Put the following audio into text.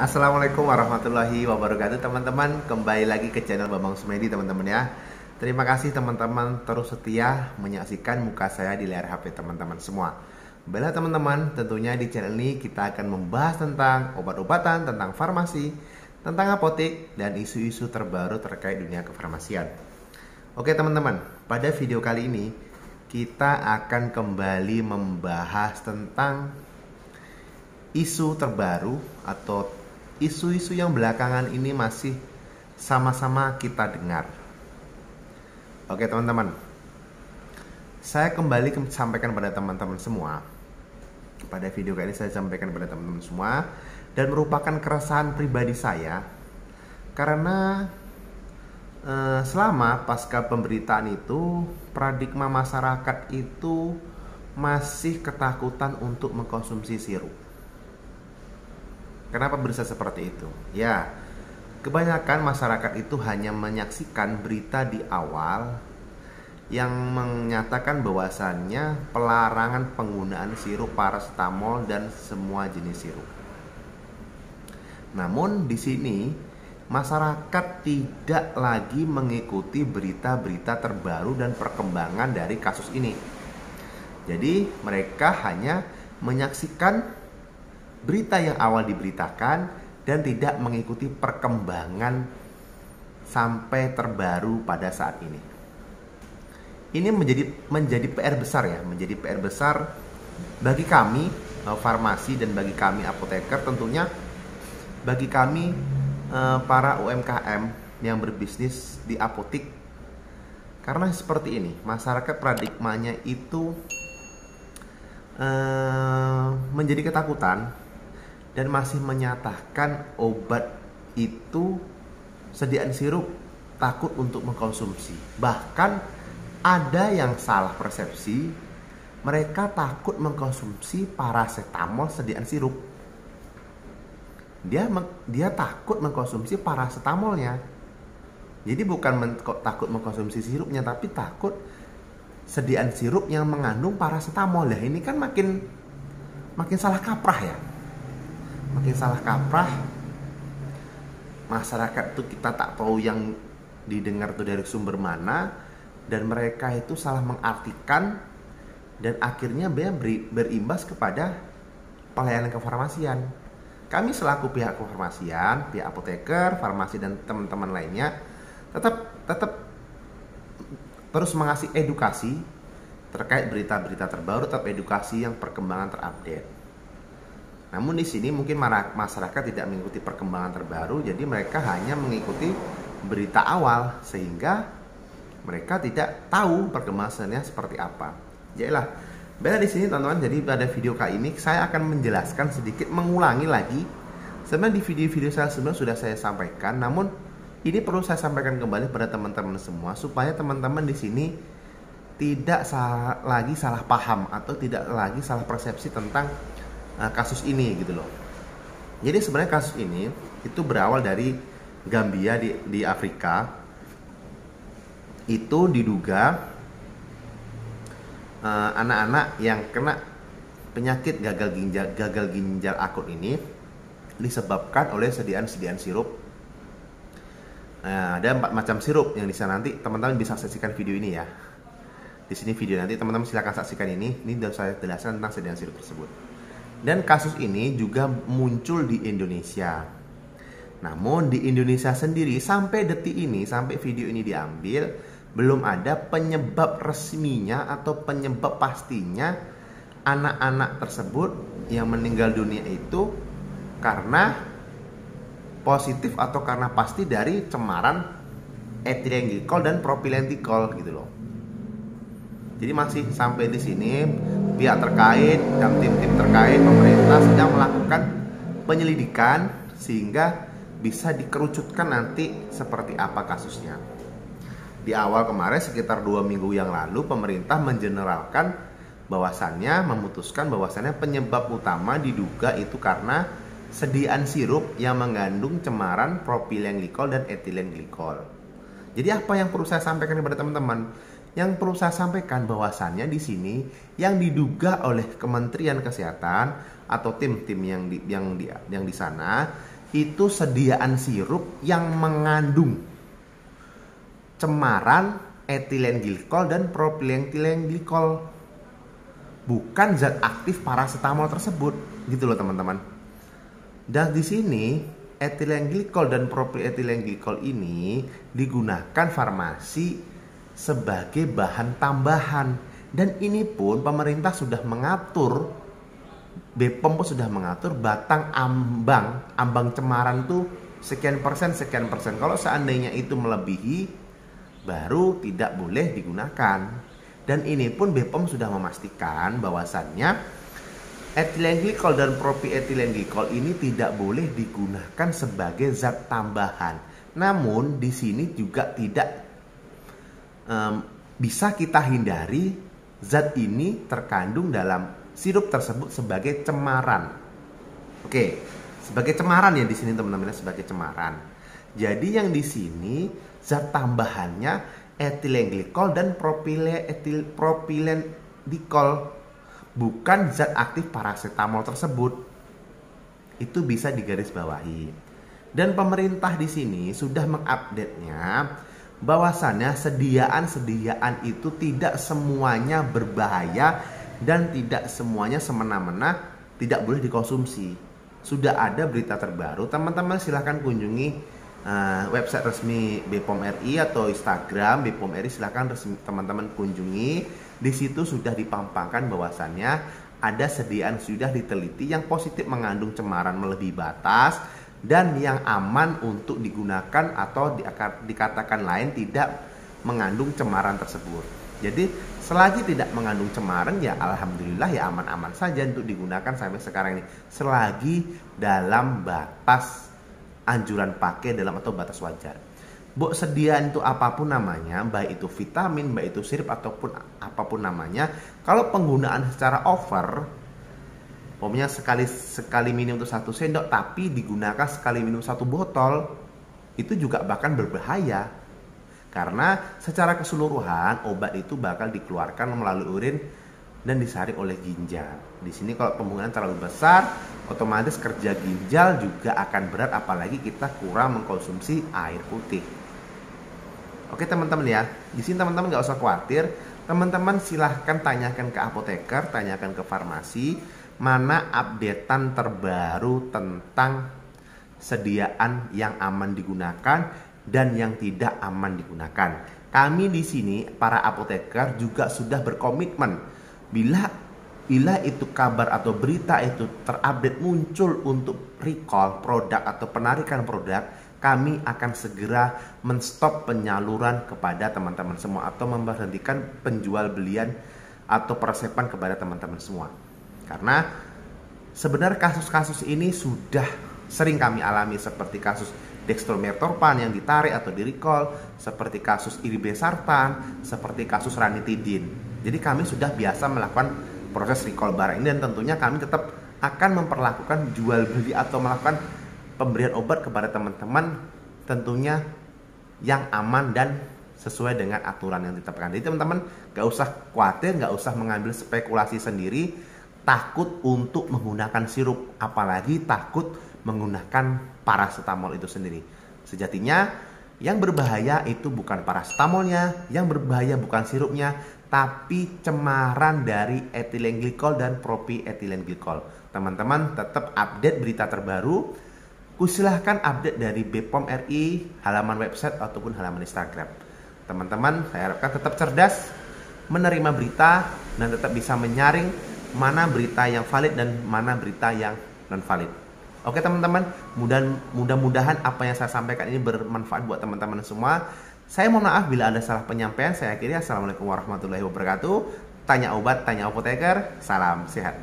Assalamualaikum warahmatullahi wabarakatuh teman-teman. Kembali lagi ke channel Bambang Sumedi teman-teman ya. Terima kasih teman-teman terus setia menyaksikan muka saya di layar HP teman-teman semua. Baiklah teman-teman, tentunya di channel ini kita akan membahas tentang obat-obatan, tentang farmasi, tentang apotek, dan isu-isu terbaru terkait dunia kefarmasian. Oke teman-teman, pada video kali ini kita akan kembali membahas tentang isu terbaru atau isu-isu yang belakangan ini masih sama-sama kita dengar. Oke teman-teman, saya kembali sampaikan pada teman-teman semua. Pada video kali ini saya sampaikan pada teman-teman semua dan merupakan keresahan pribadi saya karena selama pasca pemberitaan itu paradigma masyarakat itu masih ketakutan untuk mengkonsumsi sirup. Kenapa bisa seperti itu? Ya, kebanyakan masyarakat itu hanya menyaksikan berita di awal yang menyatakan bahwasannya pelarangan penggunaan sirup paracetamol dan semua jenis sirup. Namun di sini masyarakat tidak lagi mengikuti berita-berita terbaru dan perkembangan dari kasus ini. Jadi mereka hanya menyaksikan berita yang awal diberitakan dan tidak mengikuti perkembangan sampai terbaru pada saat ini. Ini menjadi PR besar ya, menjadi PR besar bagi kami farmasi dan bagi kami apoteker, tentunya bagi kami para UMKM yang berbisnis di apotik. Karena seperti ini, masyarakat paradigmanya itu menjadi ketakutan dan masih menyatakan obat itu sediaan sirup takut untuk mengkonsumsi. Bahkan ada yang salah persepsi, mereka takut mengkonsumsi paracetamol sediaan sirup. Dia takut mengkonsumsi paracetamolnya. Jadi bukan takut mengkonsumsi sirupnya, tapi takut sediaan sirup yang mengandung paracetamol. Nah, ini kan makin salah kaprah ya. Makin salah kaprah. Masyarakat itu kita tak tahu yang didengar itu dari sumber mana, dan mereka itu salah mengartikan dan akhirnya berimbas kepada pelayanan kefarmasian. Kami selaku pihak kefarmasian, pihak apoteker, farmasi dan teman-teman lainnya tetap terus mengasih edukasi terkait berita-berita terbaru, tetap edukasi yang perkembangan terupdate. Namun di sini mungkin masyarakat tidak mengikuti perkembangan terbaru, jadi mereka hanya mengikuti berita awal sehingga mereka tidak tahu perkembangannya seperti apa. Jadilah, beda di sini teman-teman. Jadi pada video kali ini saya akan menjelaskan sedikit, mengulangi lagi. Sebenarnya di video-video saya sebelumnya sudah saya sampaikan, namun ini perlu saya sampaikan kembali pada teman-teman semua supaya teman-teman di sini tidak lagi salah paham atau tidak lagi salah persepsi tentang kasus ini gitu loh. Jadi sebenarnya kasus ini itu berawal dari Gambia di Afrika. Itu diduga anak-anak yang kena penyakit gagal ginjal akut ini disebabkan oleh sediaan sirup. Nah, ada 4 macam sirup yang di sana, nanti teman-teman bisa saksikan video ini ya. Di sini video nanti teman-teman silakan saksikan ini. Ini sudah saya jelaskan tentang sediaan sirup tersebut. Dan kasus ini juga muncul di Indonesia. Namun di Indonesia sendiri sampai detik ini, sampai video ini diambil, belum ada penyebab resminya atau penyebab pastinya anak-anak tersebut yang meninggal dunia itu karena positif atau karena pasti dari cemaran etilen glikol dan propilen glikol gitu loh. Jadi masih sampai di sini pihak terkait dan tim-tim terkait pemerintah sedang melakukan penyelidikan sehingga bisa dikerucutkan nanti seperti apa kasusnya. Di awal kemarin sekitar 2 minggu yang lalu pemerintah mengeneralkan memutuskan bahwasannya penyebab utama diduga itu karena sediaan sirup yang mengandung cemaran propilen glikol dan etilen glikol. Jadi apa yang perlu saya sampaikan kepada teman-teman? Yang perlu saya sampaikan bahwasannya di sini yang diduga oleh Kementerian Kesehatan atau tim-tim yang di sana itu sediaan sirup yang mengandung cemaran etilen glikol dan propiletilen glikol, bukan zat aktif parasetamol tersebut, gitu loh teman-teman. Dan di sini etilen glikol dan propiletilen glikol ini digunakan farmasi sebagai bahan tambahan, dan ini pun pemerintah sudah mengatur, BPOM pun sudah mengatur batang ambang cemaran tuh sekian persen. Kalau seandainya itu melebihi, baru tidak boleh digunakan. Dan ini pun BPOM sudah memastikan bahwasannya etilen glikol dan propiletilen glikol ini tidak boleh digunakan sebagai zat tambahan. Namun di sini juga tidak bisa kita hindari zat ini terkandung dalam sirup tersebut sebagai cemaran. Oke, sebagai cemaran ya di sini teman-teman, sebagai cemaran. Jadi yang di sini zat tambahannya etilen glikol dan propiletilen glikol, bukan zat aktif parasetamol tersebut. Itu bisa digarisbawahi. Dan pemerintah di sini sudah mengupdate-nya bahwasannya sediaan itu tidak semuanya berbahaya dan tidak semuanya semena-mena tidak boleh dikonsumsi. Sudah ada berita terbaru, teman-teman silahkan kunjungi website resmi BPOM RI atau Instagram BPOM RI, silahkan teman-teman kunjungi. Di situ sudah dipampangkan bahwasannya ada sediaan sudah diteliti yang positif mengandung cemaran melebihi batas dan yang aman untuk digunakan, atau dikatakan lain tidak mengandung cemaran tersebut. Jadi selagi tidak mengandung cemaran ya alhamdulillah, ya aman-aman saja untuk digunakan sampai sekarang ini, selagi dalam batas anjuran pakai dalam atau batas wajar. Sediaan itu apapun namanya, baik itu vitamin, baik itu sirup ataupun apapun namanya, kalau penggunaan secara over, pokoknya sekali minum itu 1 sendok tapi digunakan sekali minum 1 botol, itu juga bahkan berbahaya. Karena secara keseluruhan obat itu bakal dikeluarkan melalui urin dan disaring oleh ginjal. Di sini kalau penggunaan terlalu besar, otomatis kerja ginjal juga akan berat, apalagi kita kurang mengkonsumsi air putih. Oke teman-teman ya, di sini teman-teman nggak usah khawatir. Teman-teman silahkan tanyakan ke apoteker, tanyakan ke farmasi, mana updatean terbaru tentang sediaan yang aman digunakan dan yang tidak aman digunakan. Kami di sini para apoteker juga sudah berkomitmen, bila itu kabar atau berita itu terupdate muncul untuk recall produk atau penarikan produk, kami akan segera menstop penyaluran kepada teman-teman semua atau memberhentikan penjual belian atau peresepan kepada teman-teman semua. Karena sebenarnya kasus-kasus ini sudah sering kami alami, seperti kasus dextromethorphan yang ditarik atau di recall, seperti kasus irbesartan, seperti kasus ranitidin. Jadi kami sudah biasa melakukan proses recall barang ini, dan tentunya kami tetap akan memperlakukan jual beli atau melakukan pemberian obat kepada teman-teman tentunya yang aman dan sesuai dengan aturan yang ditetapkan. Jadi teman-teman gak usah khawatir, gak usah mengambil spekulasi sendiri, takut untuk menggunakan sirup, apalagi takut menggunakan parasetamol itu sendiri. Sejatinya yang berbahaya itu bukan parasetamolnya, yang berbahaya bukan sirupnya, tapi cemaran dari etilen glikol dan propiletilen glikol. Teman-teman tetap update berita terbaru. Kusilahkan update dari BPOM RI, halaman website ataupun halaman Instagram. Teman-teman, saya harapkan tetap cerdas menerima berita dan tetap bisa menyaring mana berita yang valid dan mana berita yang non valid. Oke teman-teman, mudah-mudahan apa yang saya sampaikan ini bermanfaat buat teman-teman semua. Saya mohon maaf bila ada salah penyampaian. Saya akhiri. Assalamualaikum warahmatullahi wabarakatuh. Tanya obat, tanya apoteker. Salam sehat.